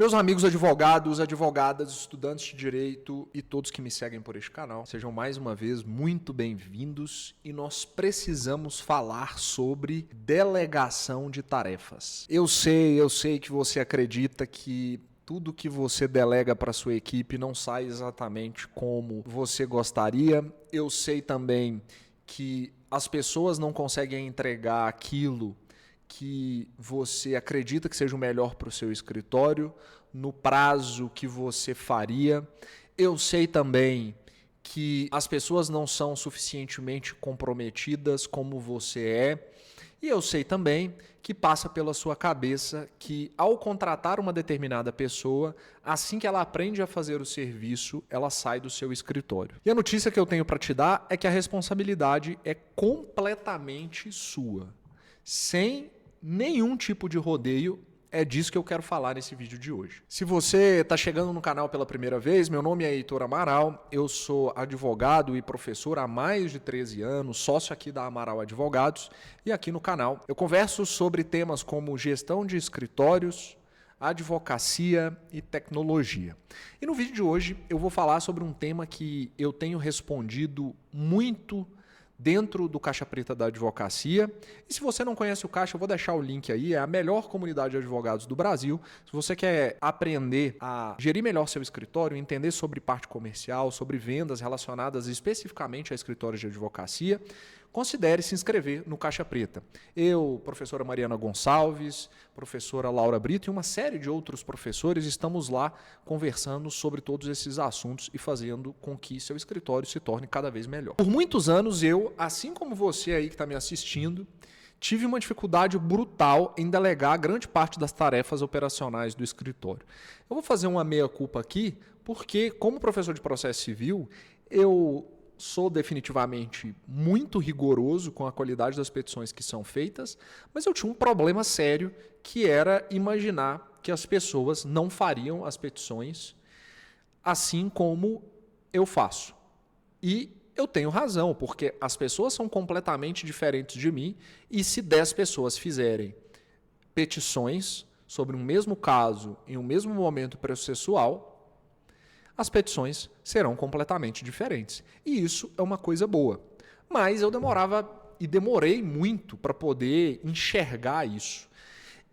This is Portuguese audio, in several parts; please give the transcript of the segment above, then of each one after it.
Meus amigos advogados, advogadas, estudantes de direito e todos que me seguem por este canal, sejam mais uma vez muito bem-vindos e nós precisamos falar sobre delegação de tarefas. Eu sei que você acredita que tudo que você delega para sua equipe não sai exatamente como você gostaria. Eu sei também que as pessoas não conseguem entregar aquilo que você acredita que seja o melhor para o seu escritório, no prazo que você faria. Eu sei também que as pessoas não são suficientemente comprometidas como você é. E eu sei também que passa pela sua cabeça que, ao contratar uma determinada pessoa, assim que ela aprende a fazer o serviço, ela sai do seu escritório. E a notícia que eu tenho para te dar é que a responsabilidade é completamente sua, sem nenhum tipo de rodeio. É disso que eu quero falar nesse vídeo de hoje. Se você está chegando no canal pela primeira vez, meu nome é Heitor Amaral, eu sou advogado e professor há mais de 13 anos, sócio aqui da Amaral Advogados, e aqui no canal eu converso sobre temas como gestão de escritórios, advocacia e tecnologia. E no vídeo de hoje eu vou falar sobre um tema que eu tenho respondido muito dentro do Caixa Preta da Advocacia. E se você não conhece o Caixa, eu vou deixar o link aí, é a melhor comunidade de advogados do Brasil. Se você quer aprender a gerir melhor seu escritório, entender sobre parte comercial, sobre vendas relacionadas especificamente a escritórios de advocacia, considere se inscrever no Caixa Preta. Eu, professora Mariana Gonçalves, professora Laura Brito e uma série de outros professores estamos lá conversando sobre todos esses assuntos e fazendo com que seu escritório se torne cada vez melhor. Por muitos anos eu, assim como você aí que está me assistindo, tive uma dificuldade brutal em delegar grande parte das tarefas operacionais do escritório. Eu vou fazer uma meia-culpa aqui, porque como professor de processo civil, eu sou definitivamente muito rigoroso com a qualidade das petições que são feitas, mas eu tinha um problema sério, que era imaginar que as pessoas não fariam as petições assim como eu faço. E eu tenho razão, porque as pessoas são completamente diferentes de mim, e se 10 pessoas fizerem petições sobre um mesmo caso em um mesmo momento processual, as petições serão completamente diferentes. E isso é uma coisa boa. Mas eu demorei muito para poder enxergar isso.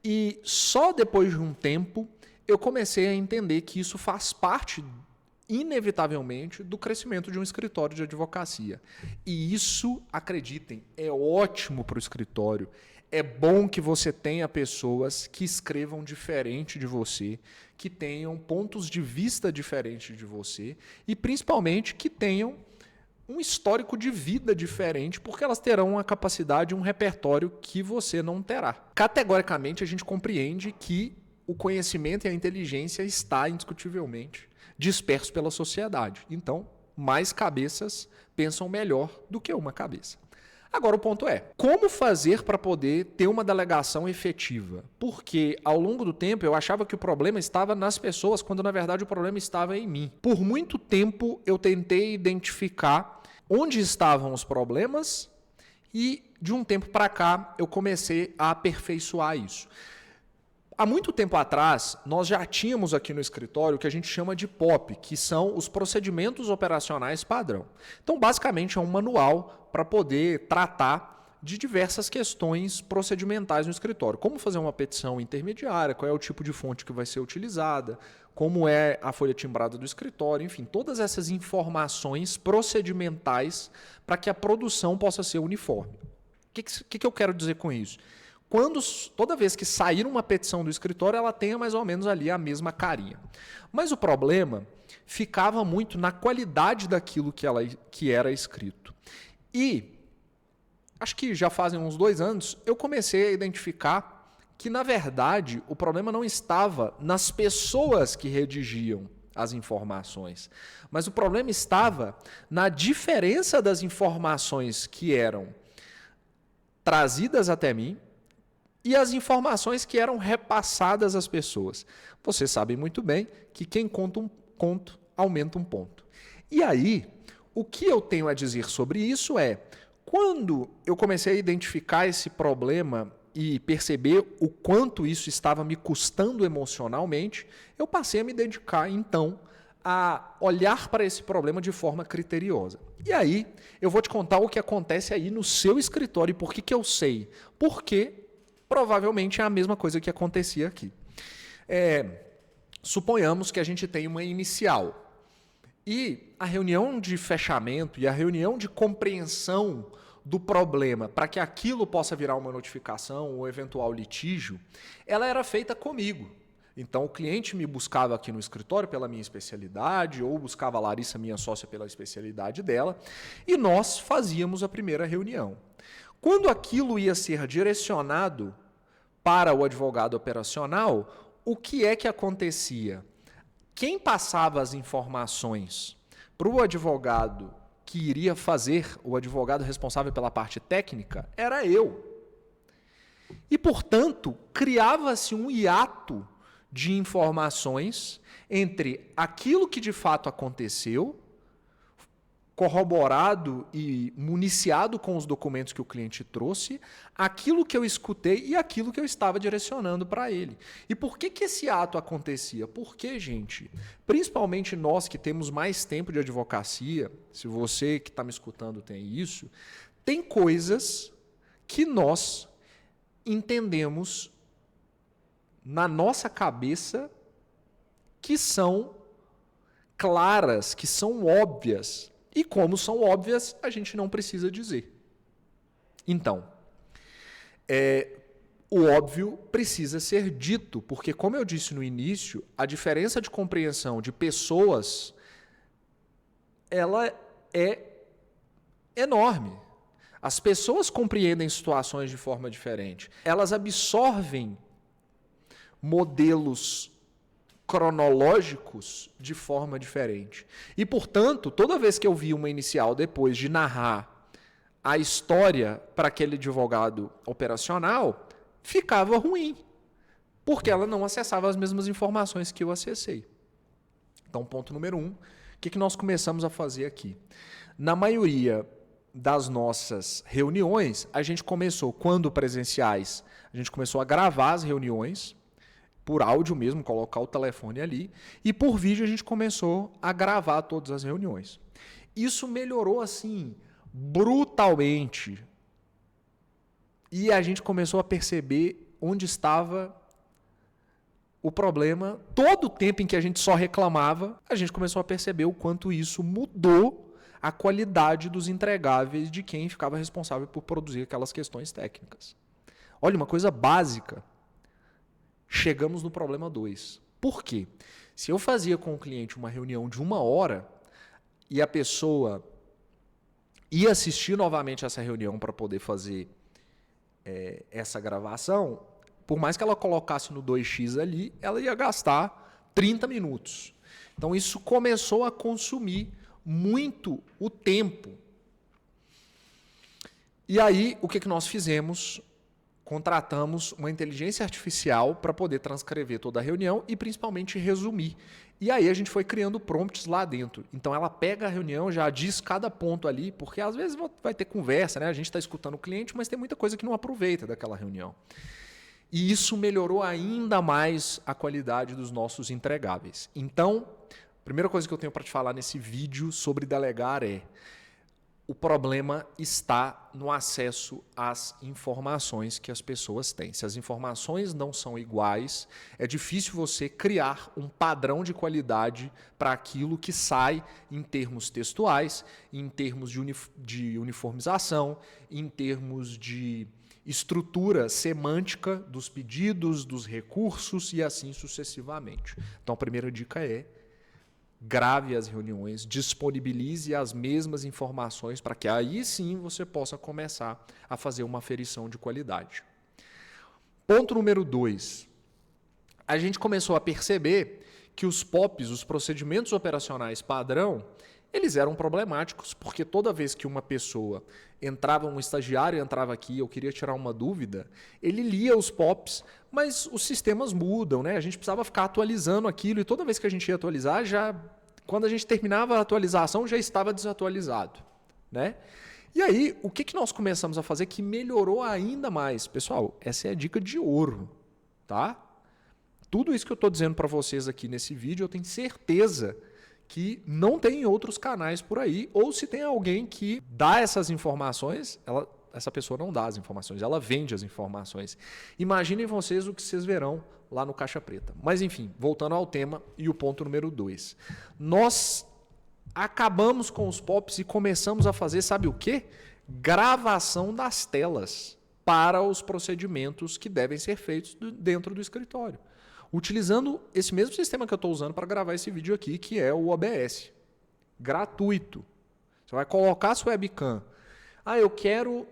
E só depois de um tempo eu comecei a entender que isso faz parte, inevitavelmente, do crescimento de um escritório de advocacia. E isso, acreditem, é ótimo para o escritório. É bom que você tenha pessoas que escrevam diferente de você, que tenham pontos de vista diferentes de você e, principalmente, que tenham um histórico de vida diferente, porque elas terão uma capacidade, um repertório que você não terá. Categoricamente, a gente compreende que o conhecimento e a inteligência está, indiscutivelmente, dispersos pela sociedade. Então, mais cabeças pensam melhor do que uma cabeça. Agora o ponto é, como fazer para poder ter uma delegação efetiva? Porque ao longo do tempo eu achava que o problema estava nas pessoas, quando na verdade o problema estava em mim. Por muito tempo eu tentei identificar onde estavam os problemas e de um tempo para cá eu comecei a aperfeiçoar isso. Há muito tempo atrás, nós já tínhamos aqui no escritório o que a gente chama de POP, que são os procedimentos operacionais padrão. Então, basicamente, é um manual para poder tratar de diversas questões procedimentais no escritório. Como fazer uma petição intermediária, qual é o tipo de fonte que vai ser utilizada, como é a folha timbrada do escritório, enfim, todas essas informações procedimentais para que a produção possa ser uniforme. O que eu quero dizer com isso? Toda vez que sair uma petição do escritório, ela tenha mais ou menos ali a mesma carinha. Mas o problema ficava muito na qualidade daquilo que era escrito. E, acho que já fazem uns 2 anos, eu comecei a identificar que, na verdade, o problema não estava nas pessoas que redigiam as informações, mas o problema estava na diferença das informações que eram trazidas até mim e as informações que eram repassadas às pessoas. Vocês sabem muito bem que quem conta um conto aumenta um ponto. E aí, o que eu tenho a dizer sobre isso é, quando eu comecei a identificar esse problema e perceber o quanto isso estava me custando emocionalmente, eu passei a me dedicar, então, a olhar para esse problema de forma criteriosa. E aí, eu vou te contar o que acontece aí no seu escritório e por que eu sei. Porque provavelmente é a mesma coisa que acontecia aqui. Suponhamos que a gente tem uma inicial. E a reunião de fechamento e a reunião de compreensão do problema para que aquilo possa virar uma notificação ou eventual litígio, ela era feita comigo. Então, o cliente me buscava aqui no escritório pela minha especialidade, ou buscava a Larissa, minha sócia, pela especialidade dela, e nós fazíamos a primeira reunião. Quando aquilo ia ser direcionado para o advogado operacional, o que é que acontecia? Quem passava as informações para o advogado que iria fazer, o advogado responsável pela parte técnica, era eu. E, portanto, criava-se um hiato de informações entre aquilo que de fato aconteceu, corroborado e municiado com os documentos que o cliente trouxe, aquilo que eu escutei e aquilo que eu estava direcionando para ele. E por que esse ato acontecia? Porque, gente, principalmente nós que temos mais tempo de advocacia, se você que está me escutando tem isso, tem coisas que nós entendemos na nossa cabeça que são claras, que são óbvias. E como são óbvias, a gente não precisa dizer. Então, o óbvio precisa ser dito, porque, como eu disse no início, a diferença de compreensão de pessoas, ela é enorme. As pessoas compreendem situações de forma diferente. Elas absorvem modelos cronológicos de forma diferente. E, portanto, toda vez que eu vi uma inicial depois de narrar a história para aquele advogado operacional, ficava ruim, porque ela não acessava as mesmas informações que eu acessei. Então, ponto número 1, o que nós começamos a fazer aqui? Na maioria das nossas reuniões, a gente começou, quando presenciais, a gente começou a gravar as reuniões, por áudio mesmo, colocar o telefone ali, e por vídeo a gente começou a gravar todas as reuniões. Isso melhorou, assim, brutalmente. E a gente começou a perceber onde estava o problema. Todo o tempo em que a gente só reclamava, a gente começou a perceber o quanto isso mudou a qualidade dos entregáveis de quem ficava responsável por produzir aquelas questões técnicas. Olha, uma coisa básica. Chegamos no problema 2. Por quê? Se eu fazia com o cliente uma reunião de 1 hora e a pessoa ia assistir novamente essa reunião para poder fazer essa gravação, por mais que ela colocasse no 2x ali, ela ia gastar 30 minutos. Então isso começou a consumir muito o tempo. E aí, o que nós fizemos? Contratamos uma inteligência artificial para poder transcrever toda a reunião e principalmente resumir. E aí a gente foi criando prompts lá dentro. Então ela pega a reunião, já diz cada ponto ali, porque às vezes vai ter conversa, né? A gente está escutando o cliente, mas tem muita coisa que não aproveita daquela reunião. E isso melhorou ainda mais a qualidade dos nossos entregáveis. Então, a primeira coisa que eu tenho para te falar nesse vídeo sobre delegar é: o problema está no acesso às informações que as pessoas têm. Se as informações não são iguais, é difícil você criar um padrão de qualidade para aquilo que sai em termos textuais, em termos de uniformização, em termos de estrutura semântica dos pedidos, dos recursos e assim sucessivamente. Então, a primeira dica é: grave as reuniões, disponibilize as mesmas informações para que aí sim você possa começar a fazer uma aferição de qualidade. Ponto número 2. A gente começou a perceber que os POPs, os procedimentos operacionais padrão, eles eram problemáticos, porque toda vez que uma pessoa entrava, um estagiário entrava aqui, eu queria tirar uma dúvida, ele lia os POPs, mas os sistemas mudam, né? A gente precisava ficar atualizando aquilo, e toda vez que a gente ia atualizar, quando a gente terminava a atualização, já estava desatualizado, né? E aí, o que nós começamos a fazer que melhorou ainda mais? Pessoal, essa é a dica de ouro, tá? Tudo isso que eu estou dizendo para vocês aqui nesse vídeo, eu tenho certeza que não tem outros canais por aí, ou se tem alguém que dá essas informações, essa pessoa não dá as informações, ela vende as informações. Imaginem vocês o que vocês verão lá no Caixa Preta. Mas enfim, voltando ao tema e o ponto número 2. Nós acabamos com os POPs e começamos a fazer, sabe o quê? Gravação das telas para os procedimentos que devem ser feitos dentro do escritório. Utilizando esse mesmo sistema que eu estou usando para gravar esse vídeo aqui, que é o OBS. Gratuito. Você vai colocar a sua webcam. Eu quero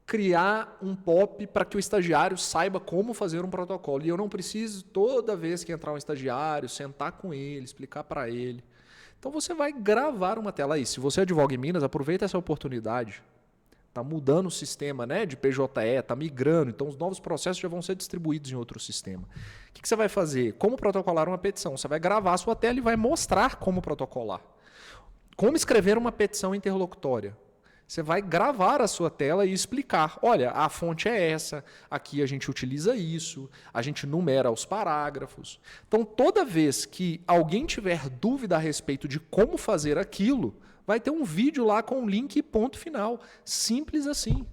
criar um POP para que o estagiário saiba como fazer um protocolo. E eu não preciso, toda vez que entrar um estagiário, sentar com ele, explicar para ele. Então você vai gravar uma tela aí. Se você advoga em Minas, aproveita essa oportunidade. Está mudando o sistema, né, de PJE, está migrando, então os novos processos já vão ser distribuídos em outro sistema. O que você vai fazer? Como protocolar uma petição? Você vai gravar a sua tela e vai mostrar como protocolar. Como escrever uma petição interlocutória? Você vai gravar a sua tela e explicar. Olha, a fonte é essa, aqui a gente utiliza isso, a gente numera os parágrafos. Então, toda vez que alguém tiver dúvida a respeito de como fazer aquilo, vai ter um vídeo lá com um link e ponto final. Simples assim.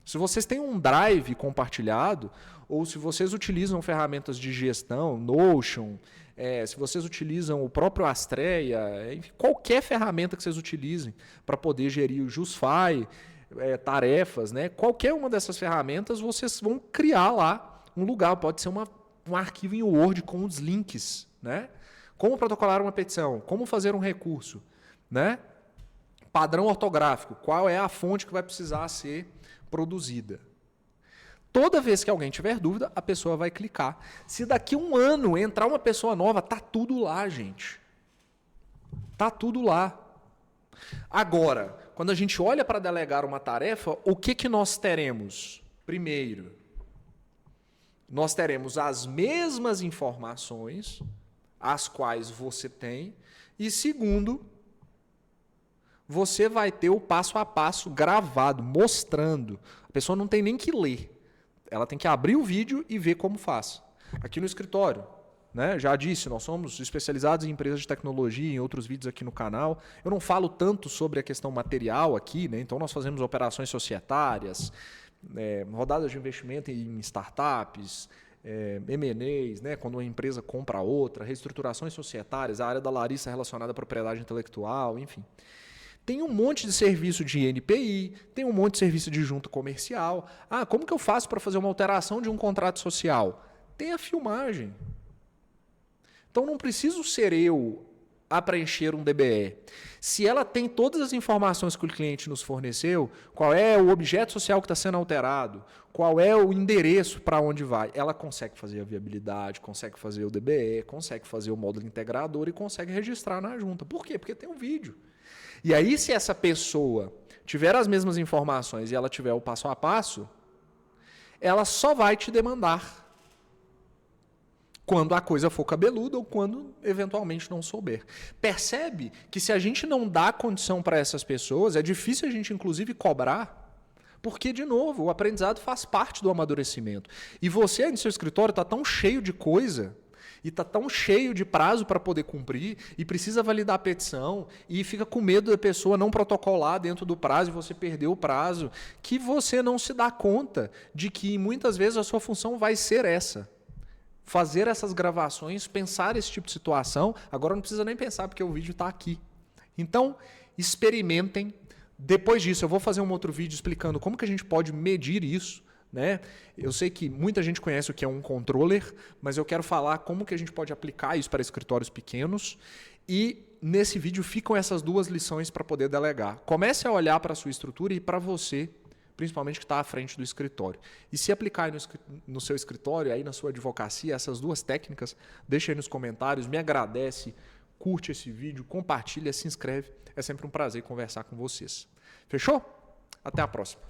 Se vocês têm um Drive compartilhado, ou se vocês utilizam ferramentas de gestão, Notion, se vocês utilizam o próprio Astreia, enfim, qualquer ferramenta que vocês utilizem para poder gerir o JustFi, tarefas, né? Qualquer uma dessas ferramentas, vocês vão criar lá um lugar. Pode ser um arquivo em Word com os links. Né? Como protocolar uma petição, como fazer um recurso. Né? Padrão ortográfico, qual é a fonte que vai precisar ser produzida. Toda vez que alguém tiver dúvida, a pessoa vai clicar. Se daqui a um ano entrar uma pessoa nova, tá tudo lá, gente. Tá tudo lá. Agora, quando a gente olha para delegar uma tarefa, o que nós teremos? Primeiro, nós teremos as mesmas informações, as quais você tem, e segundo, você vai ter o passo a passo gravado, mostrando. A pessoa não tem nem que ler. Ela tem que abrir o vídeo e ver como faz. Aqui no escritório, né, já disse, nós somos especializados em empresas de tecnologia, em outros vídeos aqui no canal. Eu não falo tanto sobre a questão material aqui, né, então nós fazemos operações societárias, rodadas de investimento em startups, M&As, né, quando uma empresa compra outra, reestruturações societárias, a área da Larissa relacionada à propriedade intelectual, enfim. Tem um monte de serviço de NPI, tem um monte de serviço de junta comercial. Como que eu faço para fazer uma alteração de um contrato social? Tem a filmagem. Então não preciso ser eu a preencher um DBE. Se ela tem todas as informações que o cliente nos forneceu, qual é o objeto social que está sendo alterado, qual é o endereço para onde vai, ela consegue fazer a viabilidade, consegue fazer o DBE, consegue fazer o módulo integrador e consegue registrar na junta. Por quê? Porque tem um vídeo. E aí, se essa pessoa tiver as mesmas informações e ela tiver o passo a passo, ela só vai te demandar quando a coisa for cabeluda ou quando eventualmente não souber. Percebe que se a gente não dá condição para essas pessoas, é difícil a gente inclusive cobrar, porque, de novo, o aprendizado faz parte do amadurecimento. E você aí no seu escritório está tão cheio de coisa e está tão cheio de prazo para poder cumprir e precisa validar a petição e fica com medo da pessoa não protocolar dentro do prazo e você perder o prazo, que você não se dá conta de que muitas vezes a sua função vai ser essa. Fazer essas gravações, pensar esse tipo de situação. Agora não precisa nem pensar porque o vídeo está aqui. Então, experimentem. Depois disso, eu vou fazer um outro vídeo explicando como que a gente pode medir isso. Né? Eu sei que muita gente conhece o que é um controller, mas eu quero falar como que a gente pode aplicar isso para escritórios pequenos e nesse vídeo ficam essas duas lições para poder delegar. Comece a olhar para a sua estrutura e para você, principalmente que está à frente do escritório. E se aplicar no seu escritório, aí na sua advocacia, essas duas técnicas, deixa aí nos comentários, me agradece, curte esse vídeo, compartilha, se inscreve. É sempre um prazer conversar com vocês. Fechou? Até a próxima.